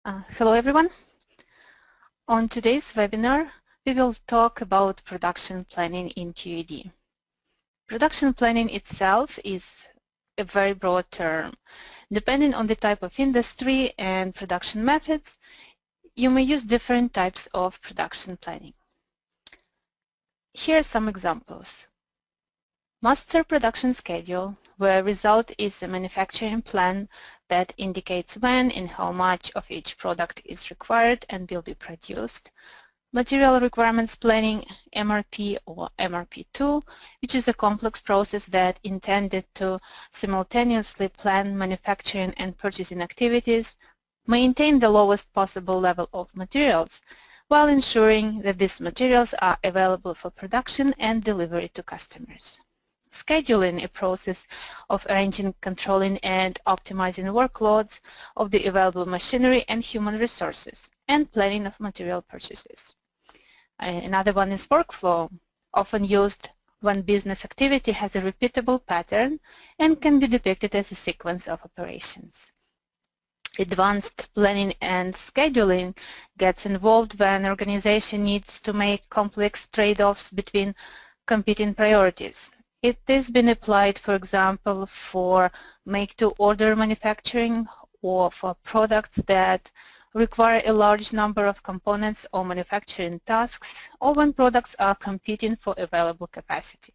Hello everyone. On today's webinar, we will talk about production planning in QED. Production planning itself is a very broad term. Depending on the type of industry and production methods, you may use different types of production planning. Here are some examples. Master production schedule, where result is a manufacturing plan that indicates when and how much of each product is required and will be produced. Material requirements planning, MRP or MRP2, which is a complex process that intended to simultaneously plan manufacturing and purchasing activities, maintain the lowest possible level of materials, while ensuring that these materials are available for production and delivery to customers. Scheduling, a process of arranging, controlling, and optimizing workloads of the available machinery and human resources, and planning of material purchases. Another one is workflow, often used when business activity has a repeatable pattern and can be depicted as a sequence of operations. Advanced planning and scheduling gets involved when an organization needs to make complex trade-offs between competing priorities. It has been applied, for example, for make-to-order manufacturing or for products that require a large number of components or manufacturing tasks, or when products are competing for available capacity.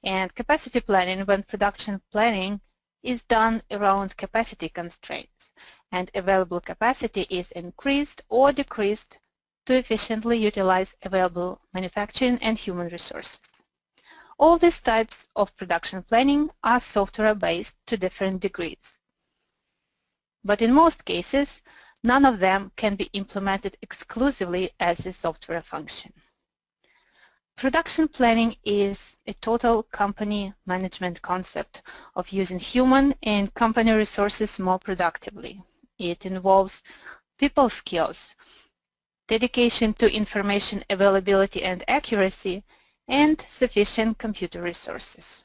And capacity planning, when production planning is done around capacity constraints, and available capacity is increased or decreased to efficiently utilize available manufacturing and human resources. All these types of production planning are software-based to different degrees. But in most cases, none of them can be implemented exclusively as a software function. Production planning is a total company management concept of using human and company resources more productively. It involves people skills, dedication to information availability and accuracy, and sufficient computer resources.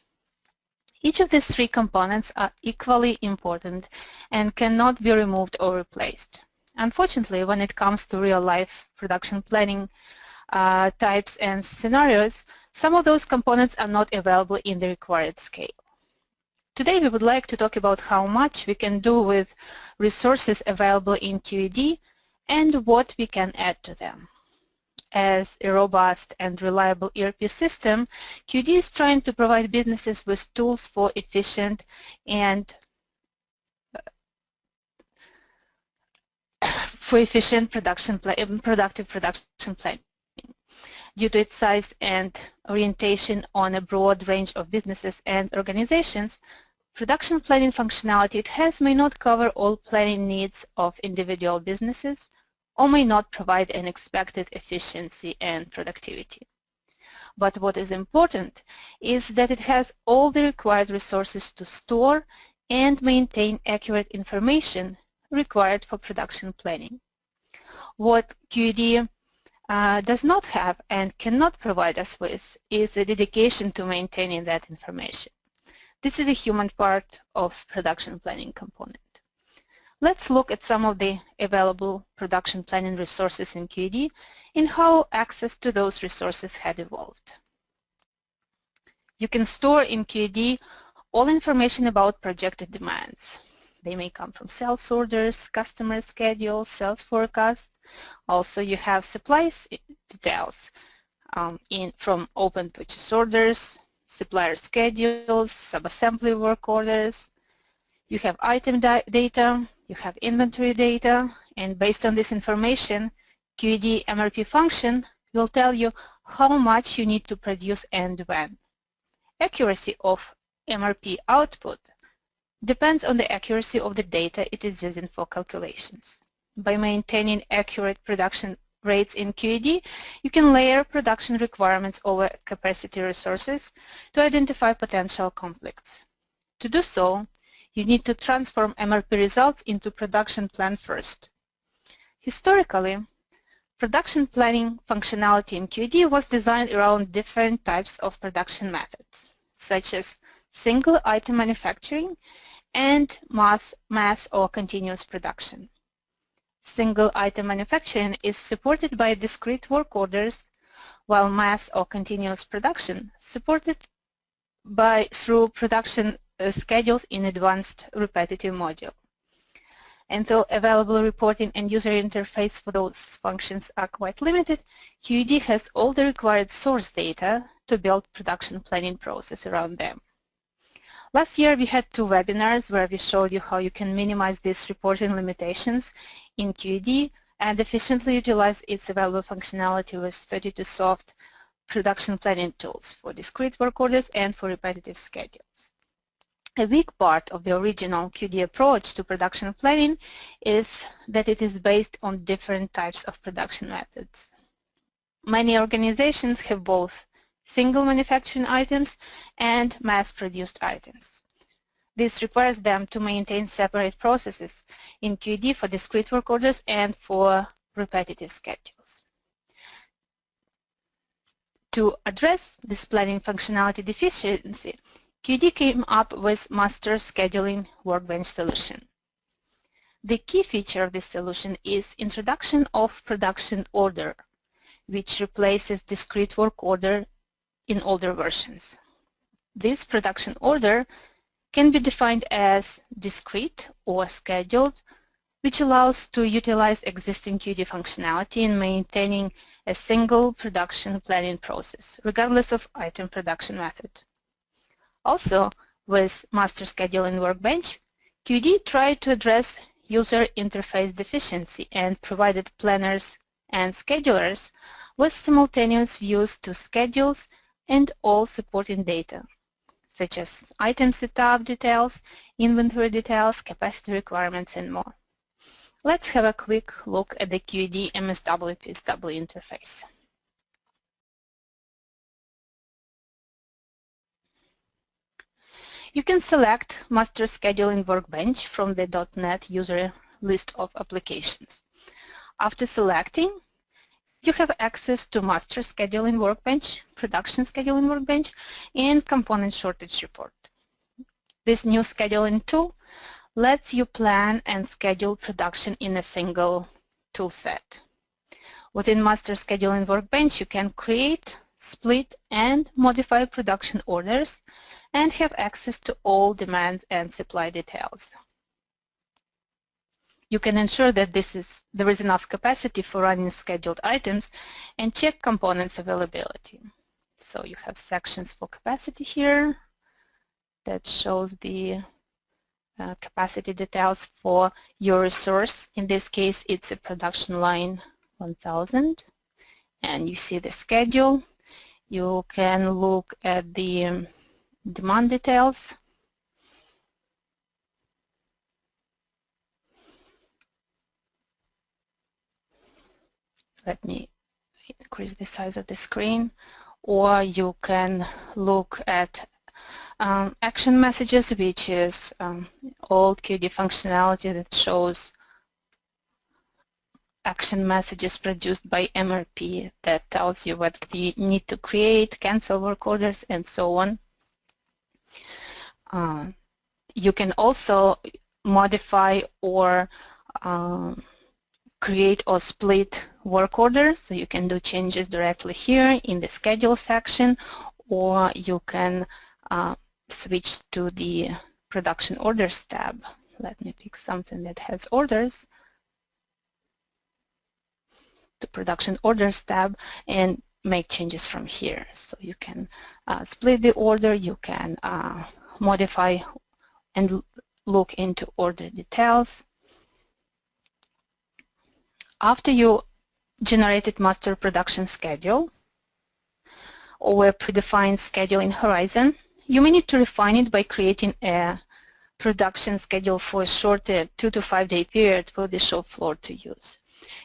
Each of these three components are equally important and cannot be removed or replaced. Unfortunately, when it comes to real-life production planning types and scenarios, some of those components are not available in the required scale. Today we would like to talk about how much we can do with resources available in QED and what we can add to them. As a robust and reliable ERP system, QED is trying to provide businesses with tools for efficient and productive production planning. Due to its size and orientation on a broad range of businesses and organizations, production planning functionality it has may not cover all planning needs of individual businesses, or may not provide an expected efficiency and productivity. But what is important is that it has all the required resources to store and maintain accurate information required for production planning. What QED does not have and cannot provide us with is a dedication to maintaining that information. This is a human part of production planning component. Let's look at some of the available production planning resources in QED and how access to those resources had evolved. You can store in QED all information about projected demands. They may come from sales orders, customer schedules, sales forecasts. Also, you have supplies details from open purchase orders, supplier schedules, subassembly work orders. You have item data, you have inventory data, and based on this information, QED MRP function will tell you how much you need to produce and when. Accuracy of MRP output depends on the accuracy of the data it is using for calculations. By maintaining accurate production rates in QED, you can layer production requirements over capacity resources to identify potential conflicts. To do so, you need to transform MRP results into production plan first. Historically, production planning functionality in QED was designed around different types of production methods, such as single item manufacturing and mass or continuous production. single item manufacturing is supported by discrete work orders, while mass or continuous production supported through production schedules in advanced repetitive module. And though available reporting and user interface for those functions are quite limited, QED has all the required source data to build production planning process around them. Last year we had 2 webinars where we showed you how you can minimize these reporting limitations in QED and efficiently utilize its available functionality with 32 soft production planning tools for discrete work orders and for repetitive schedules. A weak part of the original QED approach to production planning is that it is based on different types of production methods. Many organizations have both single manufacturing items and mass-produced items. This requires them to maintain separate processes in QED for discrete work orders and for repetitive schedules. To address this planning functionality deficiency, QED came up with Master Scheduling Workbench solution. The key feature of this solution is introduction of production order, which replaces discrete work order in older versions. This production order can be defined as discrete or scheduled, which allows to utilize existing QED functionality in maintaining a single production planning process, regardless of item production method. Also, with Master Scheduling Workbench, QED tried to address user interface deficiency and provided planners and schedulers with simultaneous views to schedules and all supporting data, such as item setup details, inventory details, capacity requirements, and more. Let's have a quick look at the QED MSW-PSW interface. You can select Master Scheduling Workbench from the .NET user list of applications. After selecting, you have access to Master Scheduling Workbench, Production Scheduling Workbench, and Component Shortage Report. This new scheduling tool lets you plan and schedule production in a single toolset. Within Master Scheduling Workbench, you can create, split, and modify production orders and have access to all demand and supply details. You can ensure that there is enough capacity for running scheduled items and check components availability. So you have sections for capacity here that shows the capacity details for your resource. In this case, it's a production line 1000, and you see the schedule. You can look at the demand details. Let me increase the size of the screen. Or you can look at action messages, which is old QED functionality that shows action messages produced by MRP that tells you what you need to create, cancel work orders, and so on. You can also modify or create or split work orders, so you can do changes directly here in the schedule section, or you can switch to the production orders tab. Let me pick something that has orders. The production orders tab and make changes from here. So you can split the order, you can modify and look into order details. After you generated master production schedule or a predefined scheduling horizon, you may need to refine it by creating a production schedule for a shorter 2 to 5 day period for the shop floor to use.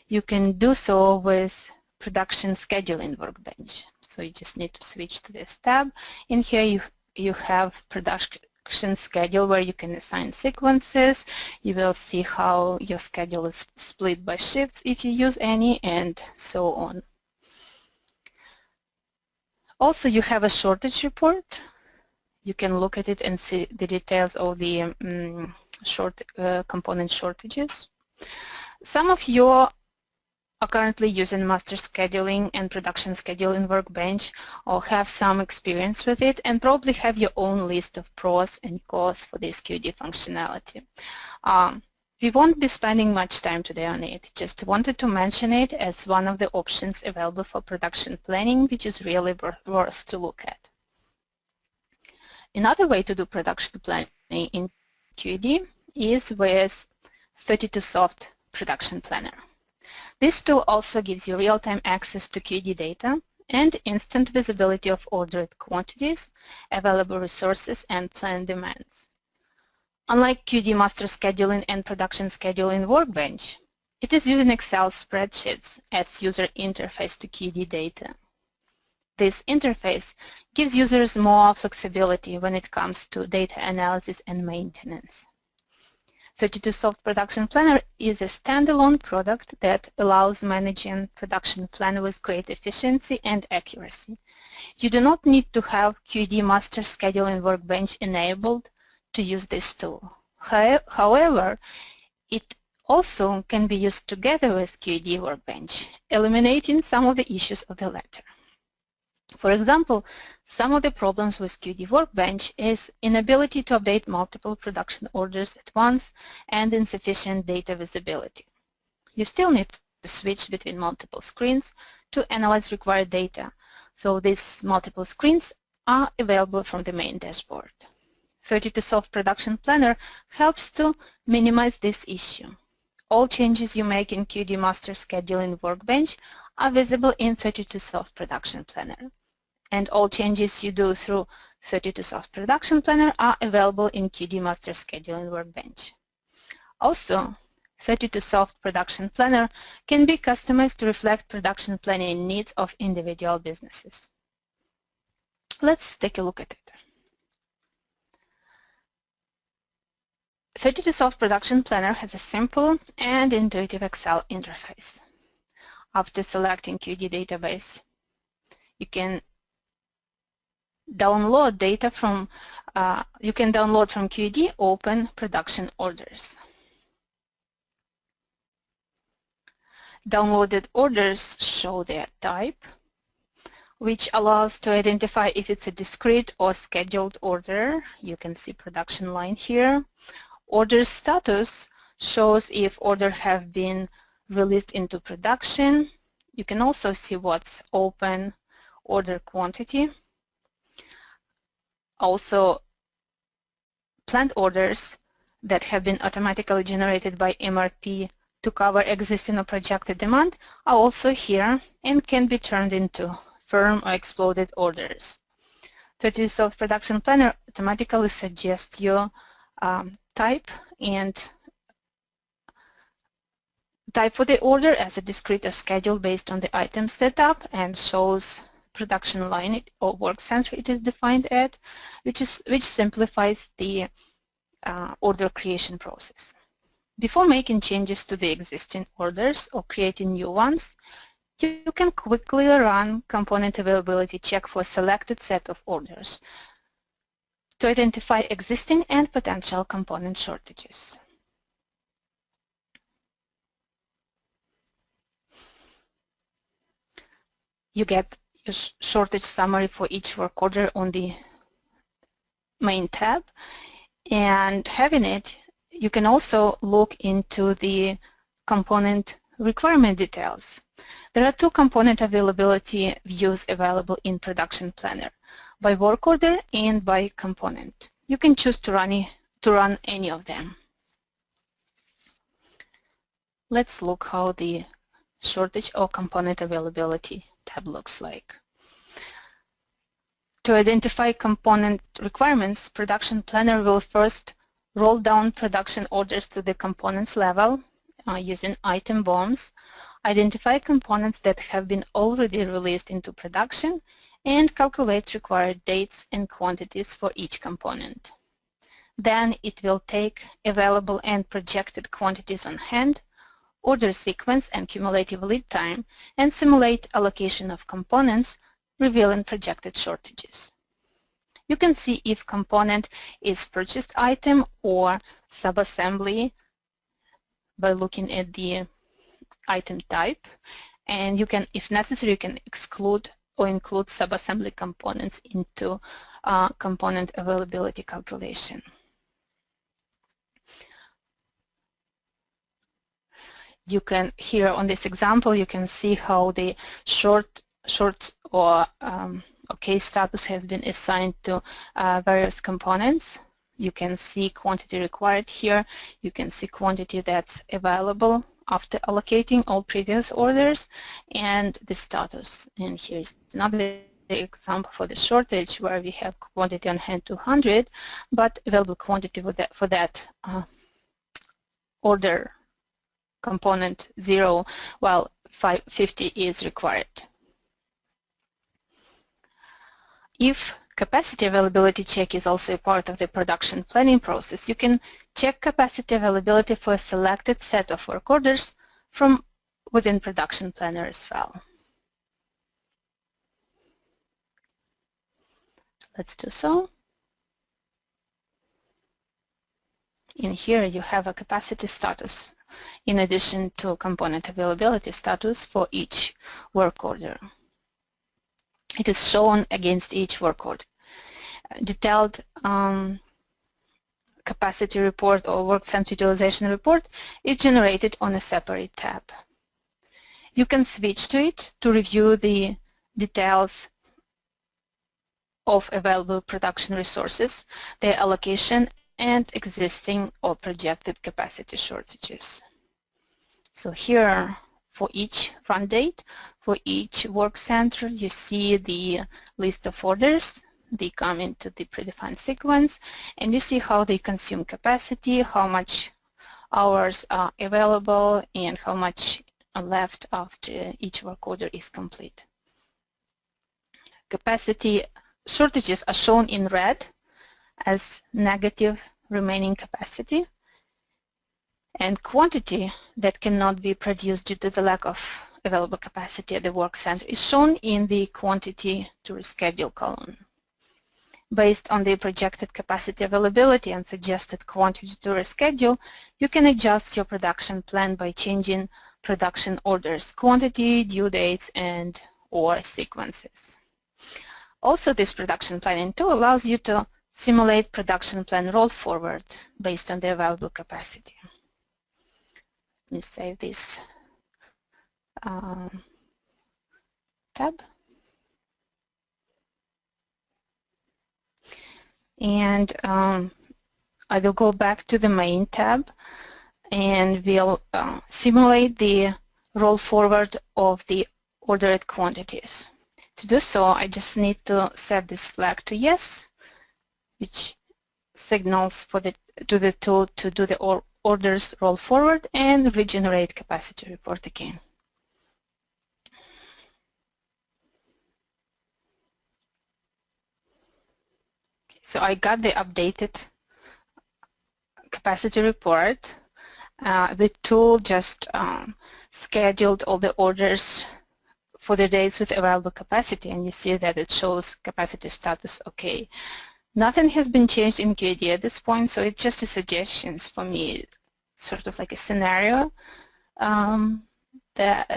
You can do so with Production Scheduling Workbench. So you just need to switch to this tab. In here you have production schedule where you can assign sequences. You will see how your schedule is split by shifts if you use any, and so on. Also, you have a shortage report. You can look at it and see the details of the component shortages. Some of you are currently using master scheduling and production scheduling workbench or have some experience with it and probably have your own list of pros and cons for this QED functionality. We won't be spending much time today on it, just wanted to mention it as one of the options available for production planning, which is really worth to look at. Another way to do production planning in QED is with 32Soft Production Planner. This tool also gives you real-time access to QED data and instant visibility of ordered quantities, available resources, and planned demands. Unlike QED Master Scheduling and Production Scheduling Workbench, it is using Excel spreadsheets as user interface to QED data. This interface gives users more flexibility when it comes to data analysis and maintenance. 32Soft Production Planner is a standalone product that allows managing production plan with great efficiency and accuracy. You do not need to have QED Master Scheduling Workbench enabled to use this tool. However, it also can be used together with QED Workbench, eliminating some of the issues of the latter. For example, some of the problems with QED Workbench is inability to update multiple production orders at once and insufficient data visibility. You still need to switch between multiple screens to analyze required data, so these multiple screens are available from the main dashboard. 32Soft Production Planner helps to minimize this issue. All changes you make in QED Master Scheduling Workbench are visible in 32Soft Production Planner, and all changes you do through 32Soft Production Planner are available in QED Master Scheduling Workbench. Also, 32Soft Production Planner can be customized to reflect production planning needs of individual businesses. Let's take a look at it. 32Soft Production Planner has a simple and intuitive Excel interface. After selecting QED database, you can download data from QED open production orders. Downloaded orders show their type, which allows to identify if it's a discrete or scheduled order. You can see production line here. Order status shows if orders have been released into production. You can also see what's open order quantity. Also, planned orders that have been automatically generated by MRP to cover existing or projected demand are also here and can be turned into firm or exploded orders. 32Soft Production Planner automatically suggests your type for the order as a discrete or scheduled based on the item setup and shows production line or work center it is defined at, which simplifies the order creation process. Before making changes to the existing orders or creating new ones, you can quickly run component availability check for a selected set of orders to identify existing and potential component shortages. You get your shortage summary for each work order on the main tab, and having it, you can also look into the component requirement details. There are two component availability views available in Production Planner, by work order and by component. You can choose to run any of them. Let's look how the shortage or component availability tab looks like. To identify component requirements, Production Planner will first roll down production orders to the components level using item bombs, identify components that have been already released into production, and calculate required dates and quantities for each component. Then it will take available and projected quantities on hand, order sequence and cumulative lead time, and simulate allocation of components, revealing projected shortages. You can see if component is purchased item or subassembly by looking at the item type, and you can, if necessary, you can exclude or include subassembly components into component availability calculation. You can, here on this example, you can see how the short or OK status has been assigned to various components. You can see quantity required here. You can see quantity that's available after allocating all previous orders and the status. And here's another example for the shortage where we have quantity on hand 200, but available quantity for that order component 0, while 50 is required. If capacity availability check is also a part of the production planning process, you can check capacity availability for a selected set of work orders from within production planner as well. Let's do so. In here you have a capacity status in addition to component availability status for each work order. It is shown against each work order. Detailed capacity report or work center utilization report is generated on a separate tab. You can switch to it to review the details of available production resources, their allocation, and existing or projected capacity shortages. So here, for each run date, for each work center, you see the list of orders. They come into the predefined sequence, and you see how they consume capacity, how much hours are available, and how much are left after each work order is complete. Capacity shortages are shown in red as negative remaining capacity, and quantity that cannot be produced due to the lack of available capacity at the work center is shown in the quantity to reschedule column. Based on the projected capacity availability and suggested quantity to reschedule, you can adjust your production plan by changing production orders, quantity, due dates, and or sequences. Also, this production planning tool allows you to simulate production plan roll forward based on the available capacity. Let me save this tab. And I will go back to the main tab and we'll simulate the roll forward of the ordered quantities. To do so, I just need to set this flag to yes, which signals to the tool to do the orders roll forward and regenerate capacity report again. So I got the updated capacity report. The tool just scheduled all the orders for the days with available capacity, and you see that it shows capacity status OK. Nothing has been changed in QAD at this point, so it's just a suggestions for me, sort of like a scenario that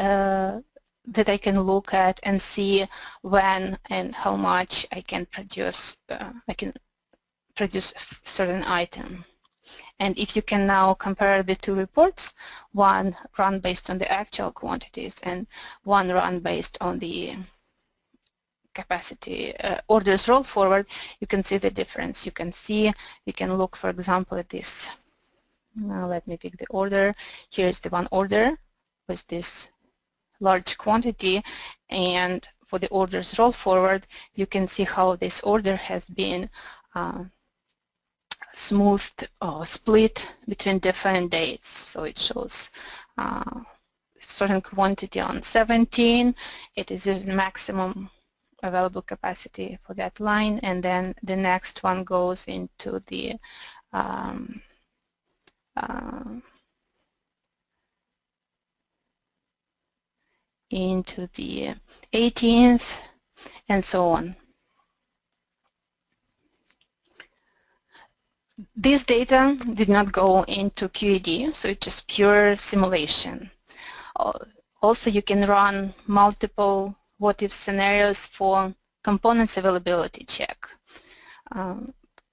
I can look at and see when and how much I can produce. Certain item. And if you can now compare the two reports, one run based on the actual quantities and one run based on the capacity orders rolled forward, you can see the difference. You can look, for example, at this. Now let me pick the order. Here's the one order with this large quantity, and for the orders rolled forward, you can see how this order has been smoothed or split between different dates. So it shows certain quantity on 17, it is the maximum available capacity for that line, and then the next one goes into the into the 18th, and so on. This data did not go into QED, so it's just pure simulation. Also, you can run multiple what-if scenarios for components availability check.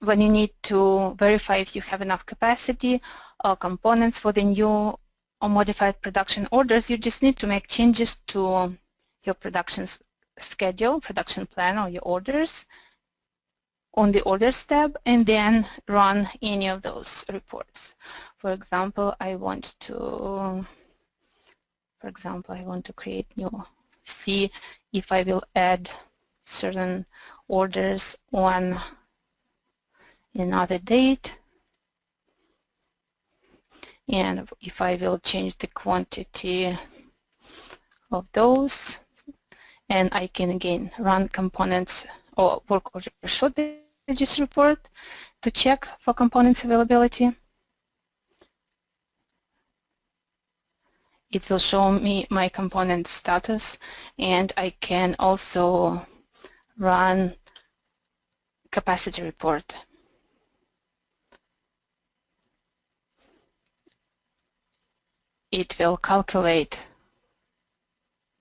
When you need to verify if you have enough capacity or components for the new or modified production orders, you just need to make changes to your production schedule, production plan, or your orders on the Orders tab, and then run any of those reports. For example, I want to create new, see if I will add certain orders on another date, and if I will change the quantity of those, and I can again run components or work order shortages report to check for components availability. It will show me my component status, and I can also run capacity report. It will calculate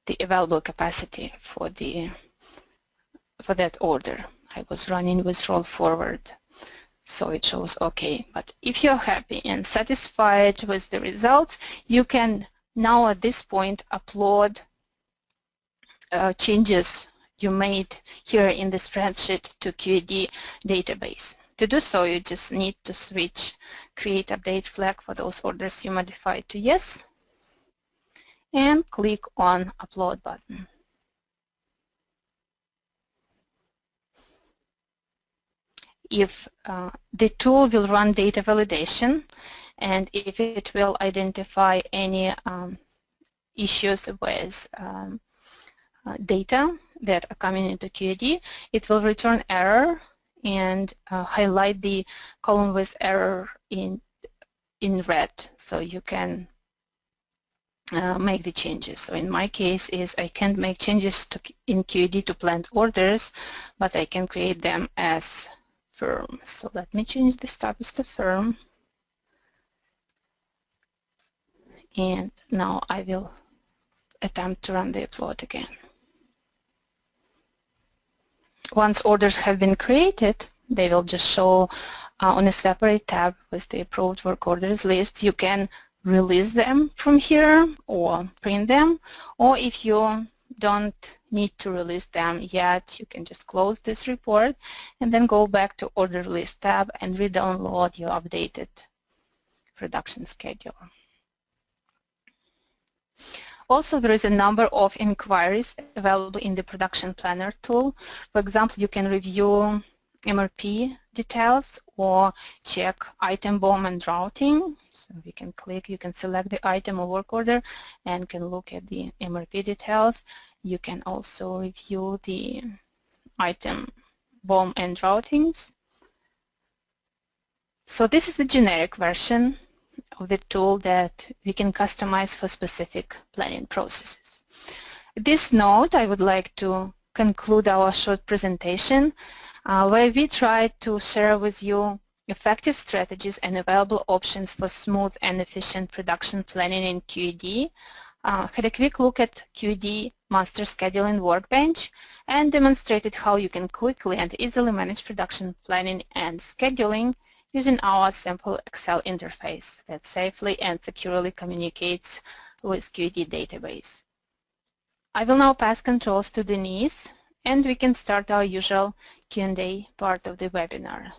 the available capacity for that order. I was running with roll forward, so it shows okay. But if you're happy and satisfied with the results, you can now at this point upload changes you made here in the spreadsheet to QED database. To do so, you just need to switch create update flag for those orders you modified to yes, and click on upload button. If the tool will run data validation, and if it will identify any issues with data that are coming into QED, it will return error and highlight the column with error in red, so you can make the changes. So in my case is I can't make changes in QED to planned orders, but I can create them as firm. So let me change the status to firm, and now I will attempt to run the upload again. Once orders have been created, they will just show on a separate tab with the approved work orders list. You can release them from here or print them, or if you don't need to release them yet, you can just close this report and then go back to order list tab and re-download your updated production schedule. Also, there is a number of inquiries available in the Production Planner tool. For example, you can review MRP details or check item BOM and routing. So you can click, you can select the item or work order and can look at the MRP details. You can also review the item BOM and routings. So this is the generic version of the tool that we can customize for specific planning processes. At this note, I would like to conclude our short presentation where we tried to share with you effective strategies and available options for smooth and efficient production planning in QED, had a quick look at QED master scheduling workbench, and demonstrated how you can quickly and easily manage production planning and scheduling using our simple Excel interface that safely and securely communicates with QED database. I will now pass controls to Denise, and we can start our usual Q&A part of the webinar.